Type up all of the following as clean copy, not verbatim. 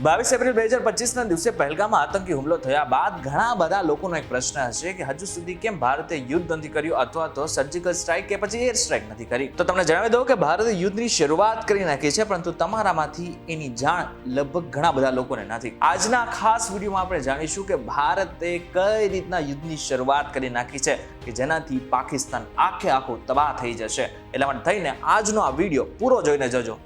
22 April 2025ના દિવસે પહેલગામમાં આતંકી હુમલો થયા બાદ ઘણા બધા લોકોનો એક પ્રશ્ન હશે કે હજુ સુધી કેમ ભારતે યુદ્ધ નથી કર્યું અથવા તો સર્જિકલ સ્ટ્રાઇક કે પછી એર સ્ટ્રાઇક નથી કરી. તો તમને જણાવી દઉં કે ભારતે યુદ્ધની શરૂઆત કરી નાખી છે, પરંતુ તમારામાંથી એની જાણ લગભગ ઘણા બધા લોકોને નથી. આજના ખાસ વિડીયોમાં આપણે જાણીશું કે ભારતે કઈ રીતના યુદ્ધની શરૂઆત કરી નાખી છે કે જેનાથી પાકિસ્તાન આખો તબાહ થઈ જશે. એટલા માટે થઈને આજનો આ વિડીયો પૂરો જોઈને જજો.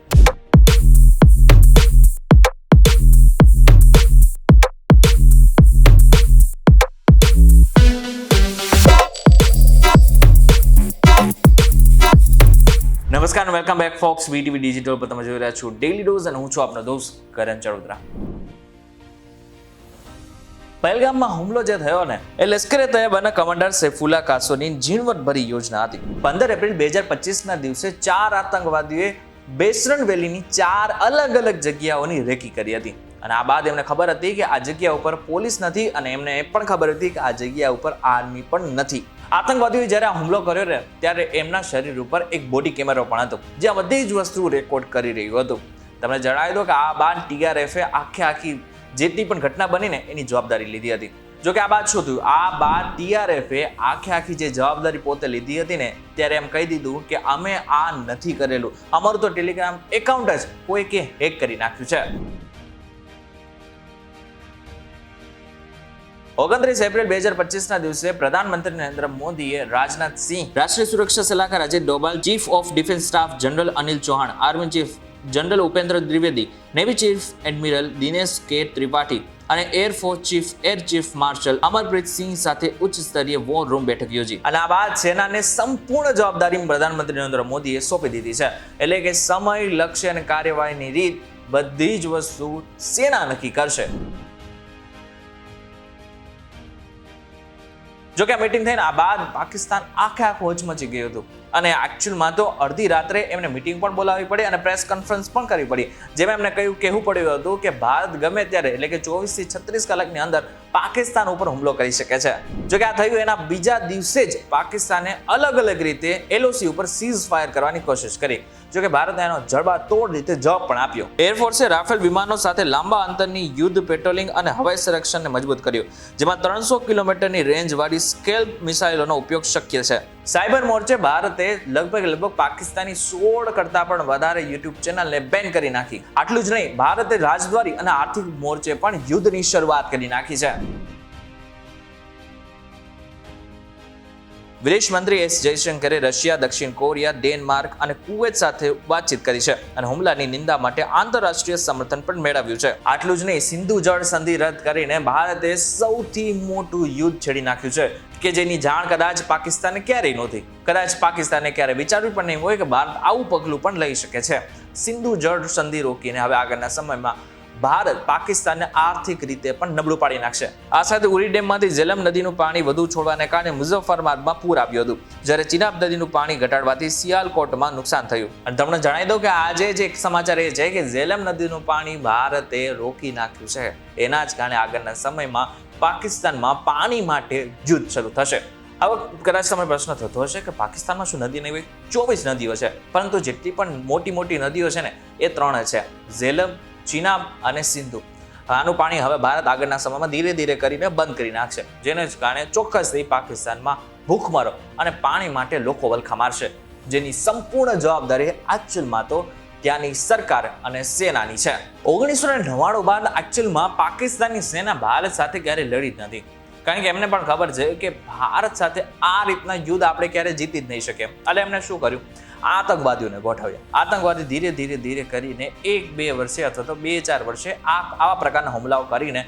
નમસ્કાર અને welcome back folks VTV digital પર તમે જોઈ રહ્યા છો ડેલી ડોઝ અને હું છું આપનો દોસ્ત કરણ ચડોદરા. પહેલગામમાં હુમલો જે થયો ને એ લશ્કરે તૈયબાના કમાન્ડર સૈફુલ્લા કાસોની ઝીણવટભરી યોજના હતી. 15 એપ્રિલ 2025ના દિવસે 4 આતંકવાદીઓએ બેસરણ વેલીની 4 અલગ અલગ જગ્યાઓની રેકી કરી હતી અને આ બાદ એમને ખબર હતી કે આ જગ્યા ઉપર પોલીસ નથી અને એમને એ પણ ખબર હતી કે આ જગ્યા ઉપર આર્મી પણ નથી. આતંકવાદીઓએ જ્યારે આ હુમલો કર્યો ને ત્યારે એમના શરીર ઉપર એક બોડી કેમેરો પણ હતો જે આ બધી જ વસ્તુ રેકોર્ડ કરી રહ્યું હતું. તમને જણાવી દો કે આ બાદ TRFએ આખી જેટલી પણ ઘટના બની ને એની જવાબદારી લીધી હતી. જો કે આ બાદ શું થયું, આ બાદ TRFએ આખી જે જવાબદારી પોતે લીધી હતી ને ત્યારે એમ કહી દીધું કે અમે આ નથી કરેલું, અમારું તો ટેલિગ્રામ એકાઉન્ટ જ કોઈકે હેક કરી નાખ્યું છે. 29 એપ્રિલ 2025ના દિવસે પ્રધાનમંત્રી નરેન્દ્ર મોદીએ રાજનાથ સિંહ, રાષ્ટ્રીય સુરક્ષા સલાહકાર Ajit Doval, chief of defence staff general Anil Chauhan, army chief general Upendra Dwivedi, navy chief admiral Dinesh કે ત્રિપાઠી અને એરફોર્સ ચીફ માર્શલ અમરપ્રીત સિંહ સાથે ઉચ્ચ સ્તરીય વોર રૂમ બેઠક યોજી. અને આ બાદ સેનાને સંપૂર્ણ જવાબદારી પ્રધાનમંત્રી નરેન્દ્ર મોદીએ સોંપી દીધી છે. એટલે કે સમય, લક્ષ્ય અને કાર્યવાહીની રીત બધી જ વસ્તુ સેના નક્કી કરશે. જોકે આ મીટિંગ થઈને આ બાદ પાકિસ્તાન આખું હચમચી ગયું હતું અને એકચ્યુઅલમાં તો અડધી રાત્રે એમને મીટિંગ પણ બોલાવવી પડી અને પ્રેસ કોન્ફરન્સ પણ કરવી પડી, જેમાં એમને કહેવું પડ્યું હતું કે ભારત ગમે ત્યારે એટલે કે 24 થી 36 કલાકની અંદર પાકિસ્તાન ઉપર હુમલો કરી શકે છે. જોકે આ થયું એના બીજા દિવસે જ પાકિસ્તાને અલગ રીતે LOC ઉપર સીઝ ફાયર કરવાની કોશિશ કરી. જોકે ભારતે એનો જડબાતોડ રીતે જવાબ પણ આપ્યો. એરફોર્સે રાફેલ વિમાનો સાથે લાંબા અંતરની યુદ્ધ પેટ્રોલિંગ અને હવાઈ સંરક્ષણને મજબૂત કર્યું, જેમાં 300 કિલોમીટરની રેન્જ વાળી સ્કેલ્પ મિસાઇલોનો ઉપયોગ શક્ય છે. સાયબર મોરચે ભારતે લગભગ પાકિસ્તાની 16 કરતા પણ વધારે યુટ્યુબ ચેનલને બેન કરી નાખી. આટલું જ નહીં, ભારતે રાજદ્વારી અને આર્થિક મોરચે પણ યુદ્ધની શરૂઆત કરી નાખી છે. વિદેશ મંત્રી S જયશંકરે રશિયા, દક્ષિણ કોરિયા, ડેનમાર્ક અને કુવેત સાથે વાતચીત કરી છે અને હુમલાની નિંદા માટે આંતરરાષ્ટ્રીય સમર્થન પણ મેળવ્યું છે. આટલું જ નહીં, સિંધુ જળ સંધિ રદ કરીને ભારતે સૌથી મોટું યુદ્ધ છેડી નાખ્યું છે કે જેની જાણ કદાચ પાકિસ્તાને ક્યારેય નહોતી. કદાચ પાકિસ્તાને ક્યારે વિચાર્યું પણ નહીં હોય કે ભારત આવું પગલું પણ લઈ શકે છે. સિંધુ જળ સંધિ રોકીને હવે આગળના સમયમાં ભારત પાકિસ્તાનને આર્થિક રીતે પણ નબળું પાડી નાખશે. આ સાથે ઉરી ડેમમાંથી ઝેલમ નદીનું પાણી વધુ છોડવાને કારણે મુઝફ્ફરાબાદમાં પૂર આવ્યું હતું, જ્યારે ચિનાબ નદીનું પાણી ઘટાડવાથી સિયાલકોટમાં નુકસાન થયું. અને તમને જણાવી દઉં કે આજે જે એક સમાચાર એ છે કે ઝેલમ નદીનું પાણી ભારતે રોકી નાખ્યું છે. એના જ કારણે આગળના સમયમાં પાકિસ્તાનમાં પાણી માટે યુદ્ધ શરૂ થશે. હવે કદાચ તમે પ્રશ્ન થતો હશે કે પાકિસ્તાનમાં શું નદી નહીં હોય? 24 નદીઓ છે, પરંતુ જેટલી પણ મોટી નદીઓ છે ને એ 3 છે: ઝેલમ, ચિનાબ અને સિંધુ. આનું પાણી હવે ભારત આગળના સમયમાં ધીરે કરીને બંધ કરી નાખશે, જેને જ કારણે ચોક્કસથી પાકિસ્તાનમાં ભૂખમરો અને પાણી માટે લોકો વલખા મારશે, જેની સંપૂર્ણ જવાબદારી એકચ્યુઅલમાં તો ત્યાંની સરકાર અને સેનાની છે. 1999 બાદ એકચ્યુઅલમાં પાકિસ્તાનની સેના ભારત સાથે ક્યારે લડી જ નથી, કારણ કે એમને પણ ખબર છે કે ભારત સાથે આ રીતના યુદ્ધ આપણે ક્યારે જીતી જ નહીં શકીએ. એટલે એમને શું કર્યું, આતંકવાદીઓને ગોઠવ્યા. આતંકવાદી ધીરે કરીને 1-2 વર્ષે અથવા તો 2-4 વર્ષે આવા પ્રકારના હુમલાઓ કરીને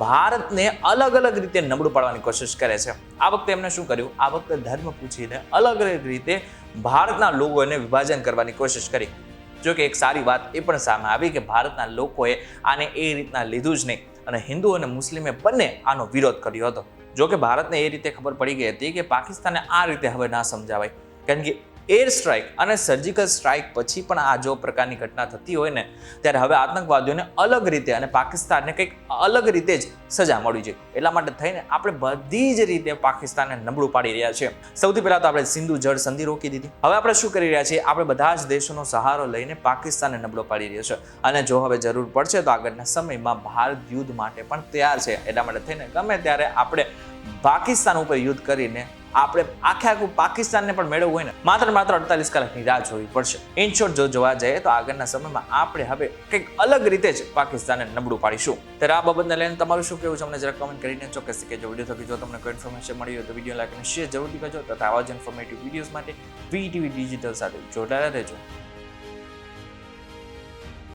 ભારતને અલગ રીતે નબળું પાડવાની કોશિશ કરે છે. આ વખતે એમને શું કર્યું, આ વખતે ધર્મ પૂછીને અલગ રીતે ભારતના લોકોને વિભાજન કરવાની કોશિશ કરી. જો કે એક સારી વાત એ પણ સામે આવી કે ભારતના લોકોએ આને એ રીતના લીધું જ નહીં અને હિન્દુ અને મુસ્લિમે બંને આનો વિરોધ કર્યો હતો. જો કે ભારતને એ રીતે ખબર પડી ગઈ હતી કે પાકિસ્તાને આ રીતે હવે ના સમજાવાય, કારણ કે એર સ્ટ્રાઇક અને સર્જિકલ સ્ટ્રાઇક પછી પણ આ જો પ્રકારની ઘટના થતી હોય ને ત્યારે હવે આતંકવાદીઓને અલગ રીતે અને પાકિસ્તાનને કંઈક અલગ રીતે જ સજા મળવી જોઈએ. એટલા માટે થઈને આપણે બધી જ રીતે પાકિસ્તાનને નબળું પાડી રહ્યા છીએ. સૌથી પહેલા તો આપણે સિંધુ જળ સંધિ રોકી દીધી. હવે આપણે શું કરી રહ્યા છીએ? આપણે બધા જ દેશોનો સહારો લઈને પાકિસ્તાનને નબળો પાડી રહ્યા છે અને જો હવે જરૂર પડશે તો આગળના સમયમાં ભારત યુદ્ધ માટે પણ તૈયાર છે. એટલા માટે થઈને ગમે ત્યારે આપણે પાકિસ્તાન ઉપર યુદ્ધ કરીને આપણે આખું પાકિસ્તાનને પણ મેળવવું હોય ને માત્ર 48 કલાકની રાહ જોવી પડશે. ઇન શોર્ટ જો જોવા જઈએ તો આગળના સમયમાં આપણે હવે કંઈક અલગ રીતે જ પાકિસ્તાનને નબળું પાડીશું. ત્યારે આ બાબતને લઈને તમારું શું કહેવું છે અમને જરા કમેન્ટ કરીને ચોક્કસથી કહેજો. વિડીયો થકી જો તમને કોઈ ઇન્ફોર્મેશન મળી હોય તો વિડીયો લાઈક અને શેર જરૂરથી કરજો તથા આવા જ ઇન્ફોર્મેટિવ વિડીયોઝ માટે VTV ડિજિટલ સાથે જોડાયેલા રહેજો.